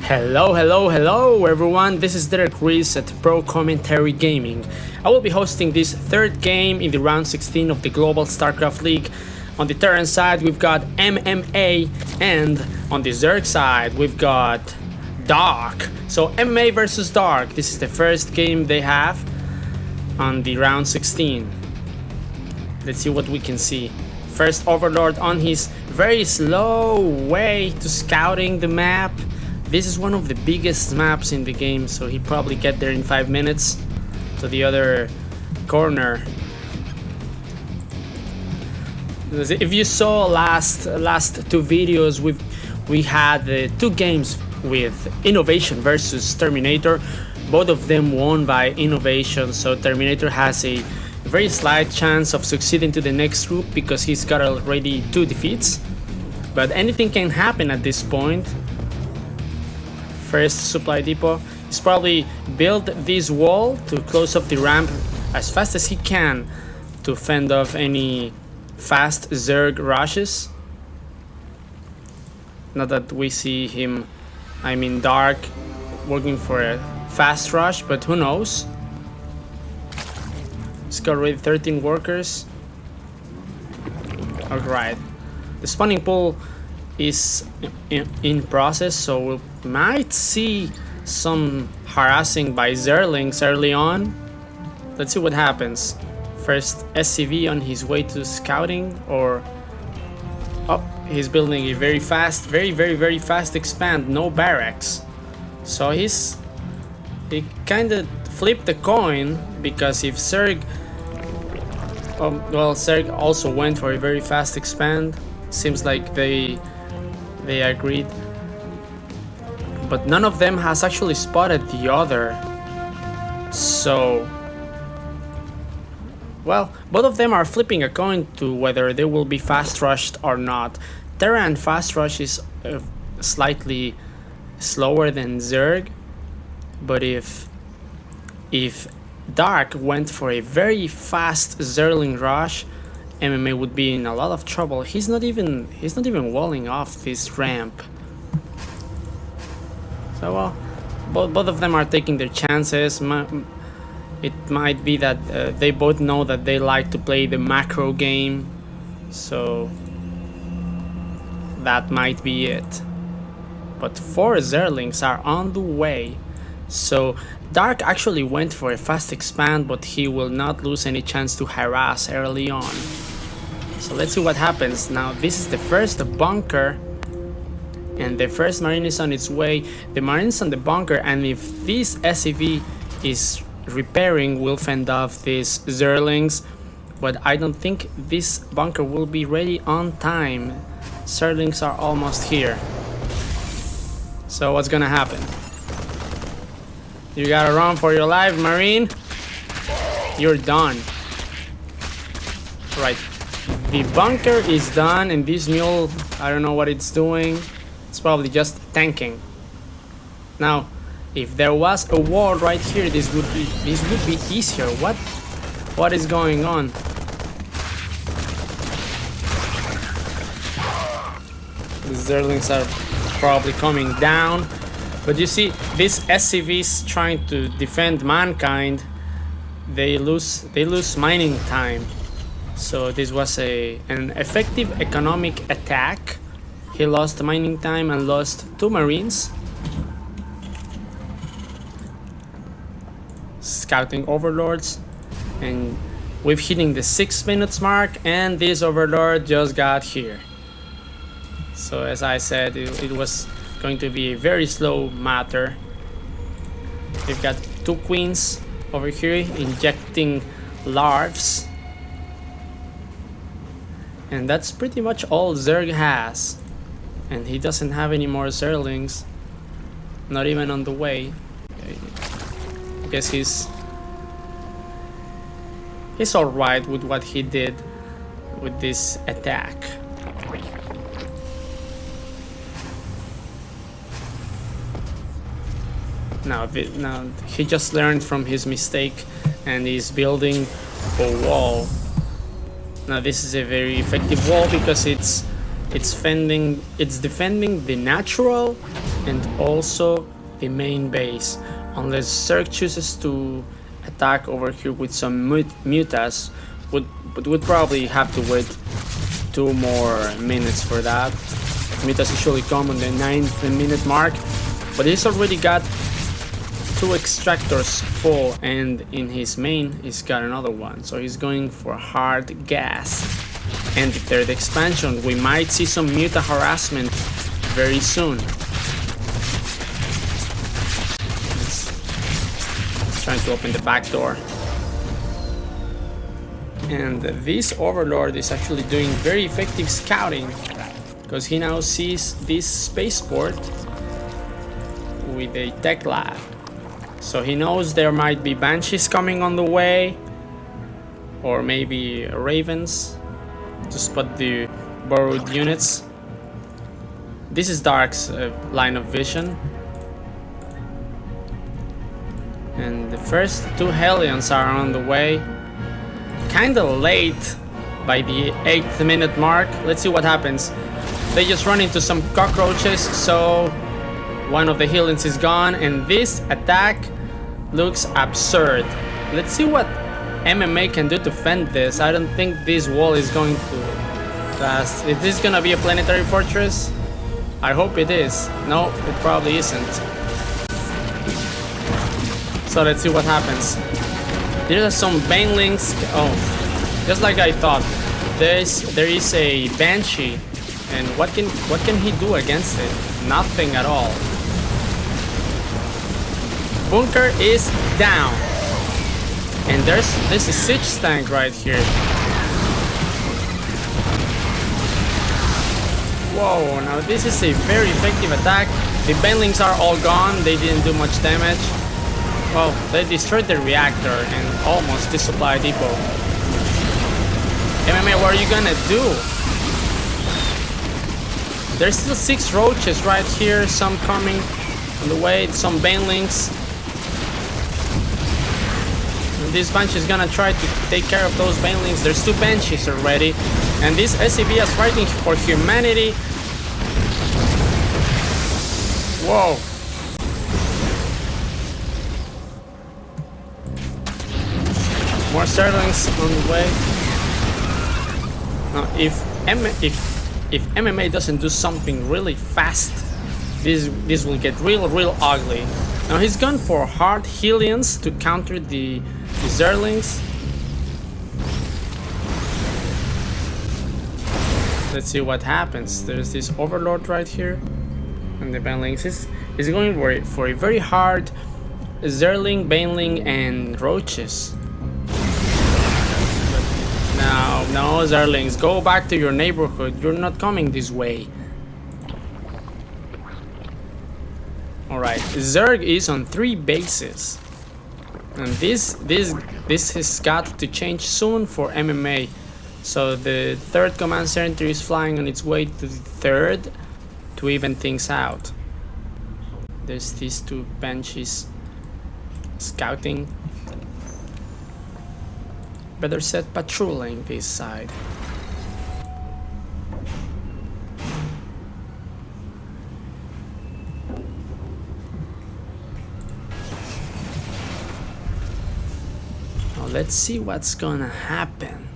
Hello everyone, this is Derek Reese at Pro Commentary Gaming. I will be hosting this third game in the round 16 of the Global StarCraft League. On the Terran side we've got MMA, and on the Zerg side we've got Dark. So MMA versus Dark, this is the first game they have on the round 16. Let's see what we can see. First Overlord on his very slow way to scouting the map. This is one of the biggest maps in the game, so he'll probably get there in 5 minutes to the other corner. If you saw last two videos, we had two games with Innovation versus Terminator. Both of them won by Innovation, so Terminator has a very slight chance of succeeding to the next group because he's got already 2 defeats. But anything can happen at this point. First supply depot, he's probably built this wall to close up the ramp as fast as he can to fend off any fast Zerg rushes. Not that we see him, Dark, working for a fast rush, but who knows. He's got already 13 workers. Alright, the spawning pool is in process, so we might see some harassing by Zerlings early on. Let's see what happens. First SCV on his way to scouting, or he's building a very fast, very fast expand, no barracks. So he kind of flipped the coin, because if Zerg Zerg also went for a very fast expand. Seems like they agreed, but none of them has actually spotted the other. So, well, both of them are flipping a coin to whether they will be fast rushed or not. Terran fast rush is slightly slower than Zerg, but if Dark went for a very fast Zerling rush, MMA would be in a lot of trouble. He's not even walling off this ramp. So well, both of them are taking their chances. It might be that they both know that they like to play the macro game, so that might be it. But 4 Zerlings are on the way. So Dark actually went for a fast expand, but he will not lose any chance to harass early on. So let's see what happens. Now this is the first bunker, and the first marine is on its way. The marine's on the bunker, and if this SCV is repairing, we'll fend off these Zerlings. But I don't think this bunker will be ready on time. Zerlings are almost here. So what's gonna happen? You gotta run for your life, Marine. You're done. Right. The bunker is done, and this mule, I don't know what it's doing. It's probably just tanking. Now, if there was a wall right here, this would be easier. What is going on? The Zerlings are probably coming down. But you see, these SCVs trying to defend mankind, they lose mining time. So this was an effective economic attack. He lost mining time and lost 2 marines. Scouting overlords, and we're hitting the 6 minutes mark, and this overlord just got here. So as I said, it was going to be a very slow matter. We've got 2 queens over here injecting larves, and that's pretty much all Zerg has. And he doesn't have any more Zerlings, not even on the way. I guess he's alright with what he did with this attack. Now he just learned from his mistake, and he's building a wall. Now this is a very effective wall because it's defending the natural and also the main base, unless Zerg chooses to attack over here with some mutas, but would probably have to wait 2 more minutes for that. Mutas usually come on the 9th minute mark, but he's already got 2 extractors full, and in his main he's got another one, so he's going for hard gas. And the 3rd expansion, we might see some muta harassment very soon. He's trying to open the back door. And this Overlord is actually doing very effective scouting, because he now sees this spaceport with a tech lab. So he knows there might be Banshees coming on the way, or maybe Ravens to spot the borrowed units. This is Dark's line of vision. And the first 2 Hellions are on the way. Kinda late by the 8th minute mark. Let's see what happens. They just run into some cockroaches, so one of the Hellions is gone, and this attack looks absurd. Let's see what MMA can do to fend this. I don't think this wall is going to last. Is this gonna be a planetary fortress? I hope it is. No, it probably isn't. So let's see what happens. There are some banelings. Oh, just like I thought. There is a Banshee, and what can he do against it? Nothing at all. Bunker is down, and there's a siege tank right here. Whoa! Now this is a very effective attack. The banelings are all gone. They didn't do much damage. Well, they destroyed the reactor and almost the supply depot. MMA, what are you gonna do? There's still 6 roaches right here, some coming on the way, some banelings. And this Banshee is gonna try to take care of those banelings. There's 2 Banshees already. And this SCV is fighting for humanity. Whoa. More Sterlings on the way. Now, if MMA doesn't do something really fast, this will get real ugly. Now he's gone for hard Hellions to counter the Zerlings. Let's see what happens. There's this Overlord right here, and the Banelings is going for a very hard Zerling, Baneling, and Roaches. No, Zerlings, go back to your neighborhood. You're not coming this way. Alright, Zerg is on 3 bases. And this has got to change soon for MMA. So the 3rd command center is flying on its way to the 3rd to even things out. There's these 2 Banshees scouting. Better set patrolling this side. Now let's see what's gonna happen.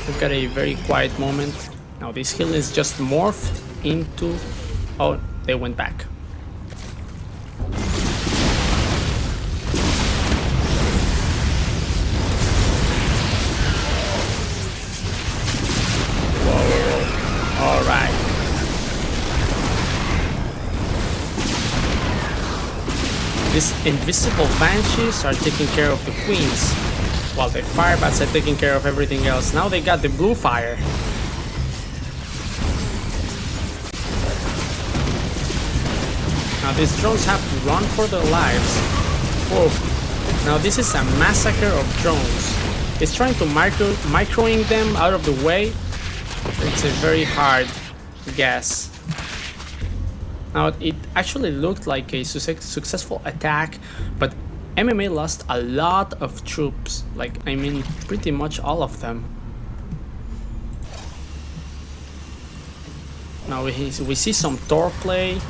We've got a very quiet moment. Now this hill is just morphed into... Oh, they went back. Alright. These invisible Banshees are taking care of the queens, while the Firebats are taking care of everything else. Now they got the blue fire. Now these drones have to run for their lives. Whoa. Now this is a massacre of drones. It's trying to microing them out of the way. It's a very hard guess. Now it actually looked like a successful attack, but MMA lost a lot of troops, like I mean pretty much all of them. Now we see some Thor play.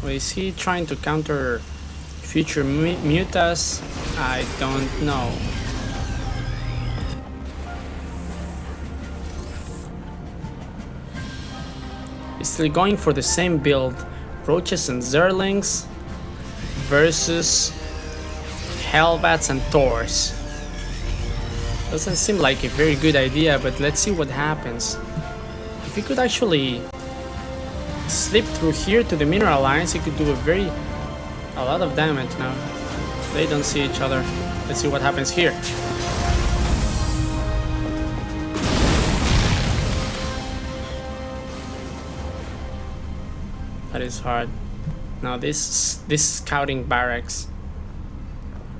Is he trying to counter future mutas? I don't know. He's still going for the same build. Roaches and Zerlings versus Hellbats and Thors. Doesn't seem like a very good idea, but let's see what happens. If he could actually slip through here to the mineral lines, he could do a lot of damage. Now they don't see each other. Let's see what happens here. That is hard. Now this scouting barracks,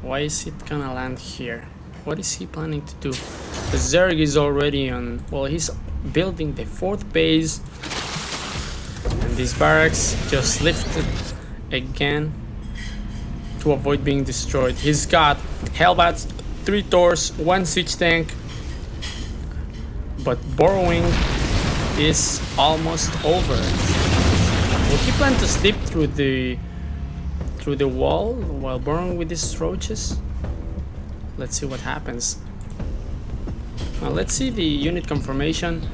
why is it gonna land here? What is he planning to do? The Zerg is already on, well, he's building the 4th base, and these barracks just lifted again to avoid being destroyed. He's got Hellbats, 3 Thors, 1 siege tank, but borrowing is almost over. Will he plan to slip through the wall while burrowing with these roaches? Let's see what happens. Now let's see the unit confirmation.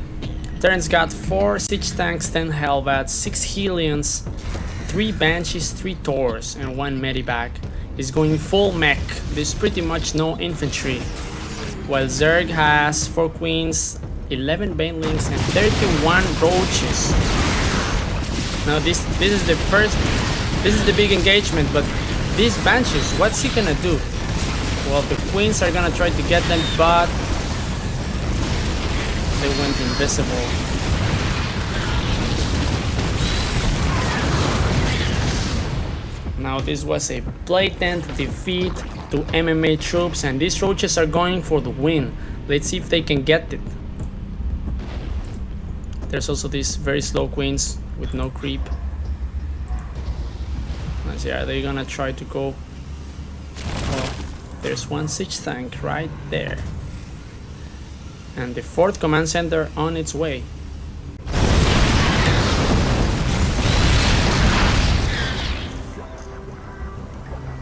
Terran's got 4 siege tanks, 10 Hellbats, 6 Hellions, 3 Banshees, 3 Thors, and 1 Medivac. He's going full mech. There's pretty much no infantry. While Zerg has 4 Queens, 11 Banelings, and 31 Roaches. Now this is the big engagement, but these Banshees, what's he gonna do? Well, the Queens are gonna try to get them, but they went invisible. Now this was a blatant defeat to MMA troops, and these Roaches are going for the win. Let's see if they can get it. There's also these very slow Queens with no creep. Let's see, are they gonna try to go? Oh, there's 1 siege tank right there. And the 4th command center on its way.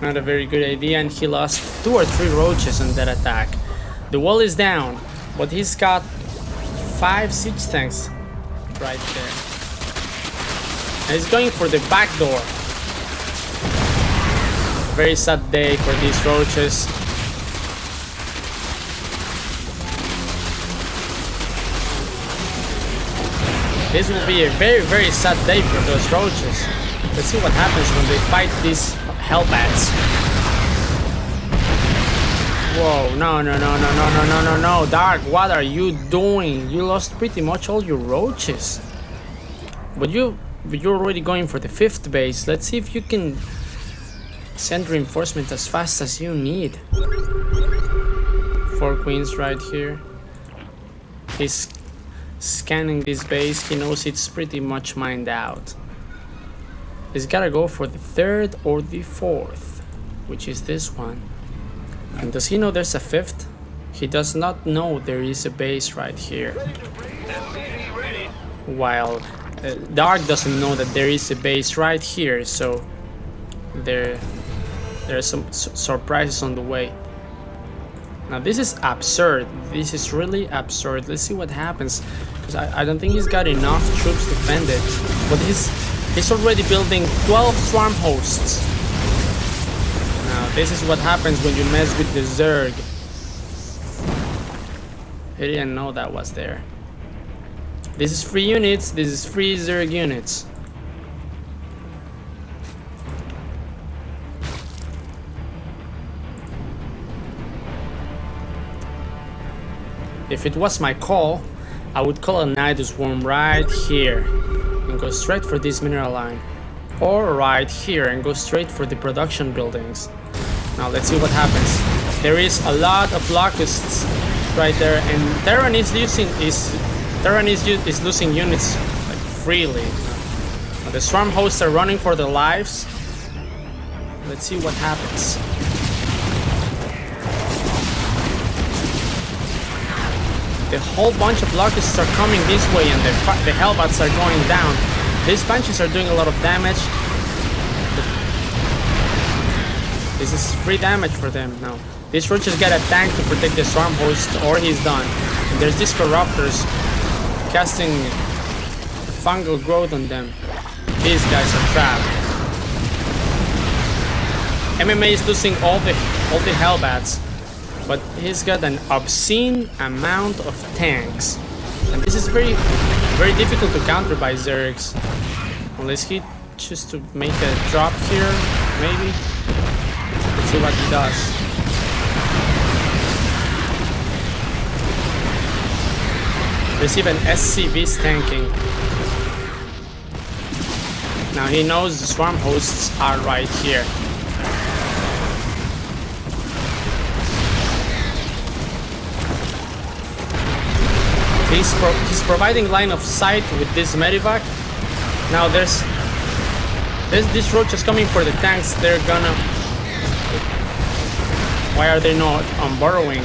Not a very good idea, and he lost 2 or 3 Roaches on that attack. The wall is down, but he's got 5 siege tanks right there. And he's going for the back door. Very sad day for these Roaches. This will be a very sad day for those Roaches. Let's see what happens when they fight these Hellbats. Whoa, no, Dark, what are you doing? You lost pretty much all your Roaches. But you're already going for the 5th base. Let's see if you can send reinforcement as fast as you need. 4 Queens right here. He's scanning this base. He knows it's pretty much mined out. He's gotta go for the 3rd or the 4th, which is this one. And does he know there's a 5th? He does not know there is a base right here. While Dark doesn't know that there is a base right here, so there are some surprises on the way. Now this is absurd. This is really absurd. Let's see what happens, because I don't think he's got enough troops to defend it. But he's already building 12 swarm hosts. Now this is what happens when you mess with the Zerg. He didn't know that was there. This is free units. This is free Zerg units. If it was my call, I would call a Nidus Swarm right here and go straight for this mineral line, or right here and go straight for the production buildings. Now let's see what happens. There is a lot of locusts right there, and Terran is losing units like freely. Now, the swarm hosts are running for their lives. Let's see what happens. The whole bunch of locusts are coming this way, and the hellbats are going down. These bunches are doing a lot of damage. This is free damage for them now. This roach has got a tank to protect the swarm host, or he's done. And there's these corruptors casting fungal growth on them. These guys are trapped. MMA is losing all the hellbats, but he's got an obscene amount of tanks, and this is very difficult to counter by Zerix, unless he chooses to make a drop here. Maybe. Let's see what he does. There's even SCVs tanking. Now he knows the swarm hosts are right here. He's providing line of sight with this medivac. Now there's these roaches coming for the tanks. They're gonna... Why are they not burrowing?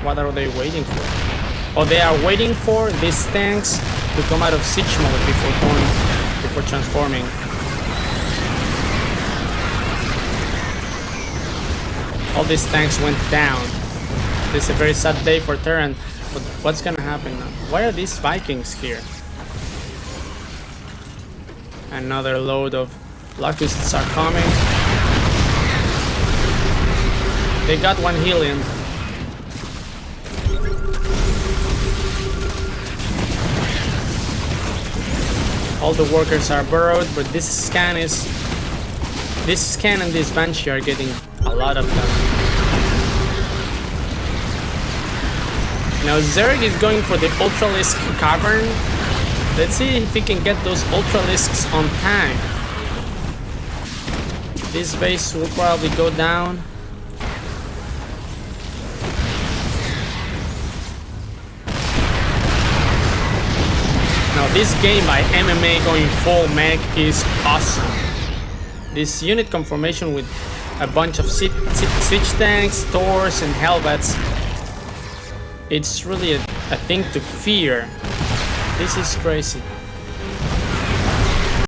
What are they waiting for? Oh, they are waiting for these tanks to come out of siege mode before transforming. All these tanks went down. This is a very sad day for Terran. But what's gonna happen now? Why are these Vikings here? Another load of locusts are coming. They got one heal in. All the workers are burrowed, but this scan and this Banshee are getting a lot of them. Now Zerg is going for the Ultralisk Cavern. Let's see if he can get those Ultralisks on time. This base will probably go down. Now this game by MMA going full mech is awesome. This unit conformation with a bunch of siege tanks, Thors and Hellbats, it's really a thing to fear. This is crazy.